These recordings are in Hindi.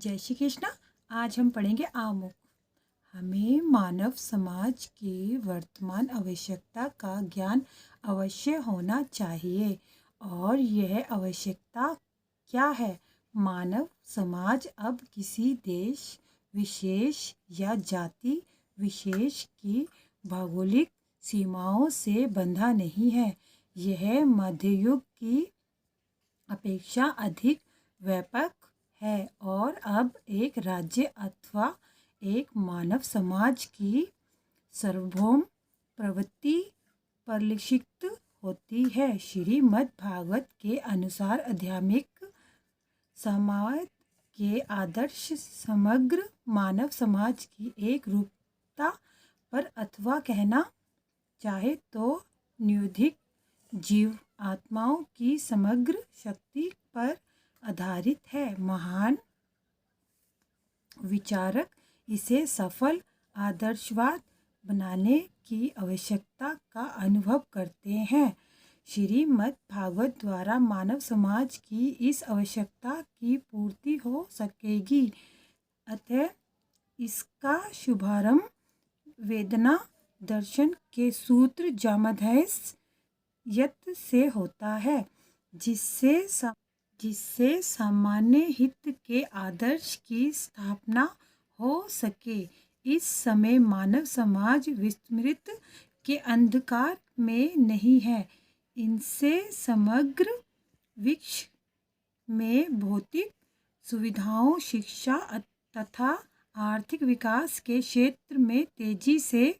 जय श्री कृष्णा। आज हम पढ़ेंगे आमुख। हमें मानव समाज की वर्तमान आवश्यकता का ज्ञान अवश्य होना चाहिए। और यह आवश्यकता क्या है? मानव समाज अब किसी देश विशेष या जाति विशेष की भौगोलिक सीमाओं से बंधा नहीं है। यह मध्ययुग की अपेक्षा अधिक व्यापक है और अब एक राज्य अथवा एक मानव समाज की सार्वभौम प्रवृत्ति परिलक्षित होती है। श्रीमद् भागवत के अनुसार आध्यात्मिक समाज के आदर्श समग्र मानव समाज की एक रूपता पर अथवा कहना चाहे तो न्यूधिक जीव आत्माओं की समग्र शक्ति पर आधारित है। महान विचारक इसे सफल आदर्शवाद बनाने की आवश्यकता का अनुभव करते हैं। श्रीमद् भागवत द्वारा मानव समाज की इस आवश्यकता की पूर्ति हो सकेगी। अतः इसका शुभारंभ वेदना दर्शन के सूत्र जामध्याय से होता है, जिससे सामान्य हित के आदर्श की स्थापना हो सके। इस समय मानव समाज विस्मृत के अंधकार में नहीं है। इनसे समग्र विश्व में भौतिक सुविधाओं, शिक्षा तथा आर्थिक विकास के क्षेत्र में तेजी से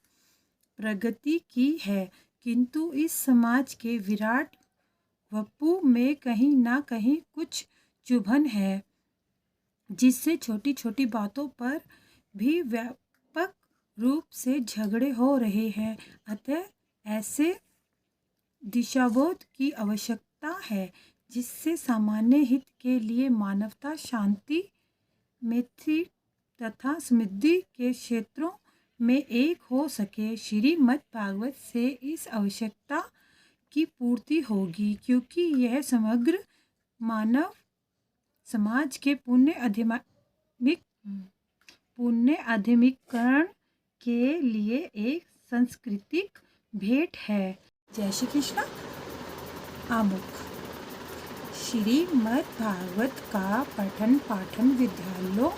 प्रगति की है, किंतु इस समाज के विराट वपु में कहीं ना कहीं कुछ चुभन है, जिससे छोटी छोटी बातों पर भी व्यापक रूप से झगड़े हो रहे हैं। अतः ऐसे दिशाबोध की आवश्यकता है जिससे सामान्य हित के लिए मानवता शांति, मैत्री तथा समृद्धि के क्षेत्रों में एक हो सके। श्रीमद् भागवत से इस आवश्यकता की पूर्ति होगी, क्योंकि यह समग्र मानव समाज के पुण्य आध्यात्मिकरण के लिए एक सांस्कृतिक भेंट है। जय श्री कृष्ण। आमुख। श्रीमद् भागवत का पठन पाठन विद्यालयों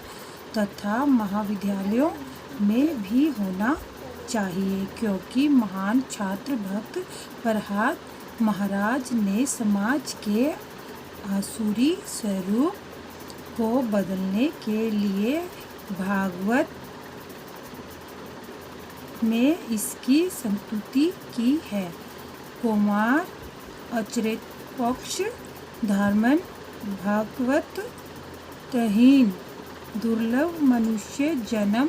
तथा महाविद्यालयों में भी होना चाहिए, क्योंकि महान छात्र भक्त प्रहलाद महाराज ने समाज के आसुरी स्वरूप को बदलने के लिए भागवत में इसकी स्तुति की है। कुमार अचरेतपक्ष धर्मन भागवत तहीन दुर्लभ मनुष्य जन्म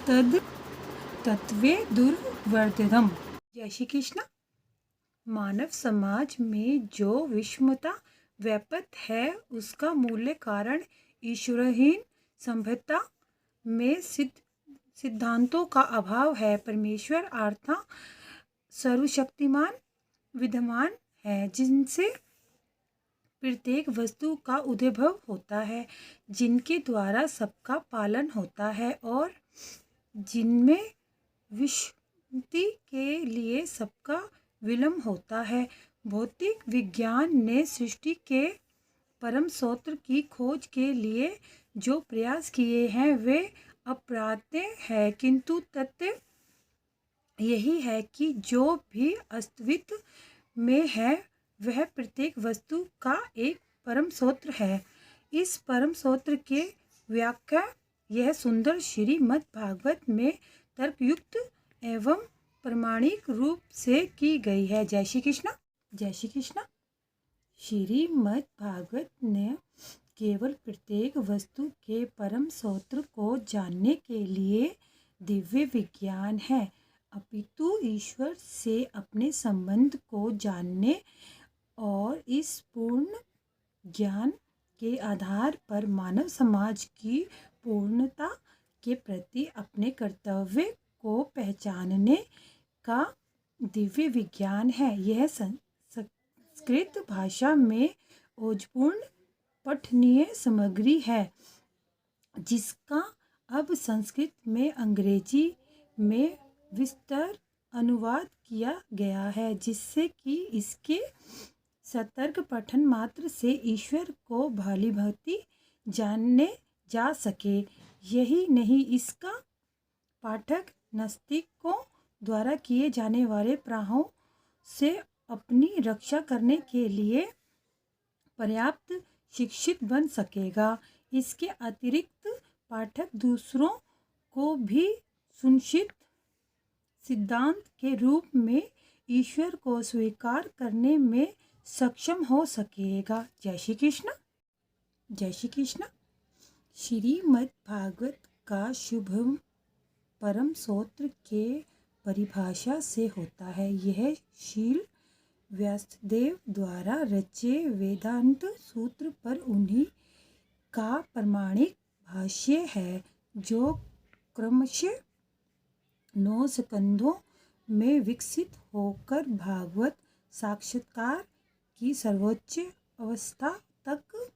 तद तत्वे दुर्वर्तितम। जय श्री कृष्ण। मानव समाज में जो विषमता व्याप्त है, उसका मूल कारण ईश्वरहीन सभ्यता में सिद्धांतों का अभाव है। परमेश्वर अर्थात सर्वशक्तिमान विद्यमान है, जिनसे प्रत्येक वस्तु का उद्भव होता है, जिनके द्वारा सबका पालन होता है और जिनमें विश्रांति के लिए सबका विलंब होता है। भौतिक विज्ञान ने सृष्टि के परम स्रोत की खोज के लिए जो प्रयास किए हैं वे अपर्याप्त हैं, किंतु तथ्य यही है कि जो भी अस्तित्व में है वह प्रत्येक वस्तु का एक परम स्रोत है। इस परम स्रोत के व्याख्या यह सुंदर श्रीमद् भागवत में तर्कयुक्त एवं प्रामाणिक रूप से की गई है। जय श्री कृष्ण। जय श्री कृष्ण। श्रीमद् भागवत ने केवल प्रत्येक वस्तु के परम स्रोत को जानने के लिए दिव्य विज्ञान है, अपितु ईश्वर से अपने संबंध को जानने और इस पूर्ण ज्ञान के आधार पर मानव समाज की पूर्णता के प्रति अपने कर्तव्य को पहचानने का दिव्य विज्ञान है। यह संस्कृत भाषा में ओजपूर्ण पठनीय सामग्री है, जिसका अब संस्कृत में अंग्रेजी में विस्तार अनुवाद किया गया है, जिससे कि इसके सतर्क पठन मात्र से ईश्वर को भली भांति जानने जा सके। यही नहीं, इसका पाठक नास्तिकों द्वारा किए जाने वाले प्रहारों से अपनी रक्षा करने के लिए पर्याप्त शिक्षित बन सकेगा। इसके अतिरिक्त पाठक दूसरों को भी सुनिश्चित सिद्धांत के रूप में ईश्वर को स्वीकार करने में सक्षम हो सकेगा। जय श्री कृष्ण। जय श्री कृष्ण। श्रीमद् भागवत का शुभम परम सूत्र के परिभाषा से होता है। यह शील व्यासदेव द्वारा रचे वेदांत सूत्र पर उन्हीं का प्रमाणिक भाष्य है, जो क्रमशः 9 स्कंदों में विकसित होकर भागवत साक्षात्कार की सर्वोच्च अवस्था तक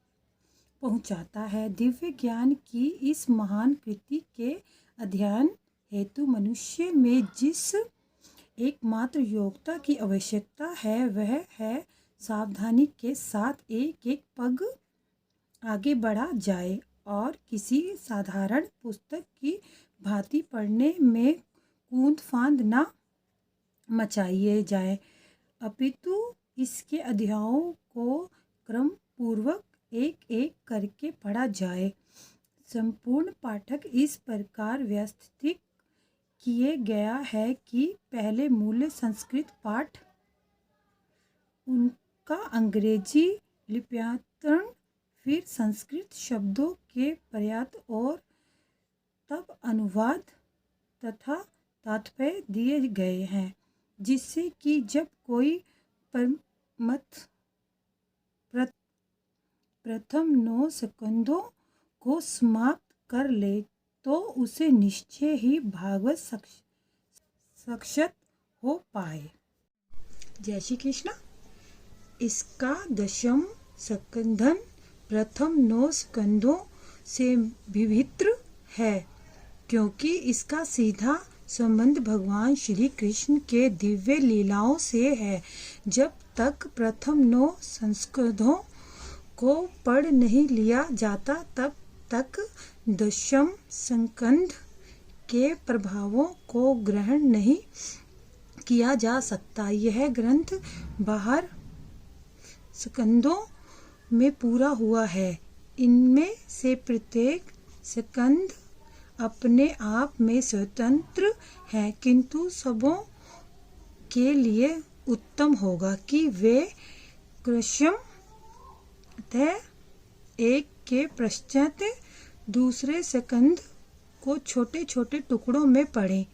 पहुंचाता है। दिव्य ज्ञान की इस महान कृति के अध्ययन हेतु मनुष्य में जिस एकमात्र योग्यता की आवश्यकता है, वह है सावधानी के साथ एक एक पग आगे बढ़ा जाए और किसी साधारण पुस्तक की भांति पढ़ने में कूद फांद न मचाइए जाए, अपितु इसके अध्यायों को क्रम पूर्वक एक एक करके पढ़ा जाए। संपूर्ण पाठक इस प्रकार व्यवस्थित किए गया है कि पहले मूल संस्कृत पाठ, उनका अंग्रेजी लिप्यान्तरण, फिर संस्कृत शब्दों के पर्याय और तब अनुवाद तथा तात्पर्य दिए गए हैं, जिससे कि जब कोई प्रथम 9 स्कंदों को समाप्त कर ले तो उसे निश्चय ही भागवत साक्षात हो पाए। जय श्री कृष्ण। इसका 10वां स्कंधन प्रथम 9 स्कंदों से विभिन्न है, क्योंकि इसका सीधा संबंध भगवान श्री कृष्ण के दिव्य लीलाओं से है। जब तक प्रथम 9 स्कंदों को पढ़ नहीं लिया जाता, तब तक 10वां स्कंध के प्रभावों को ग्रहण नहीं किया जा सकता। यह ग्रंथ 12 स्कंदों में पूरा हुआ है। इनमें से प्रत्येक स्कंद अपने आप में स्वतंत्र है, किंतु सबों के लिए उत्तम होगा कि वे क्रमशः एक के पश्चात दूसरे स्कंद को छोटे छोटे टुकड़ों में पढ़ें।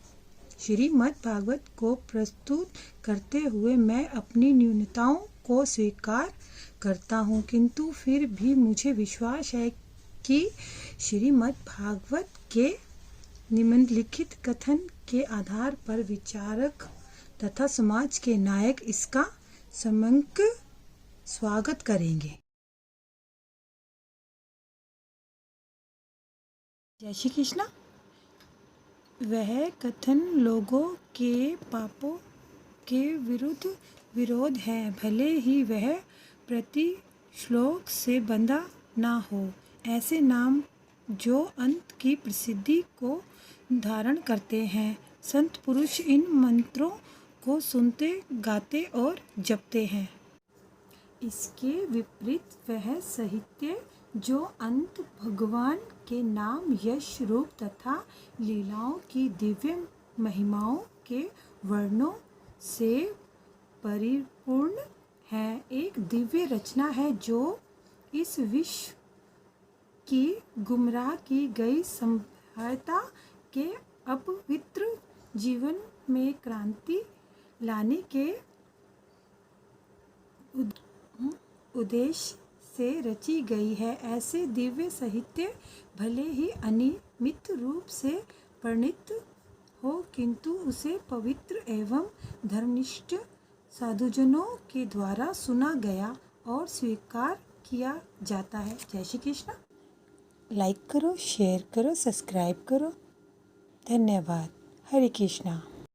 श्रीमद् भागवत को प्रस्तुत करते हुए मैं अपनी न्यूनताओं को स्वीकार करता हूँ, किंतु फिर भी मुझे विश्वास है कि श्रीमद् भागवत के निम्नलिखित कथन के आधार पर विचारक तथा समाज के नायक इसका सम्यक स्वागत करेंगे। जय श्री कृष्ण। वह कथन लोगों के पापों के विरुद्ध विरोध है, भले ही वह प्रति श्लोक से बंधा ना हो। ऐसे नाम जो अंत की प्रसिद्धि को धारण करते हैं, संत पुरुष इन मंत्रों को सुनते, गाते और जपते हैं। इसके विपरीत वह साहित्य जो अंत भगवान के नाम, यश, रूप तथा लीलाओं की दिव्य महिमाओं के वर्णों से परिपूर्ण है, एक दिव्य रचना है जो इस विश्व की गुमराह की गई सभ्यता के अपवित्र जीवन में क्रांति लाने के उद्देश्य से रची गई है। ऐसे दिव्य साहित्य भले ही अनियमित रूप से वर्णित हो, किंतु उसे पवित्र एवं धर्मनिष्ठ साधुजनों के द्वारा सुना गया और स्वीकार किया जाता है। जय श्री कृष्ण। लाइक करो, शेयर करो, सब्सक्राइब करो। धन्यवाद। हरे कृष्णा।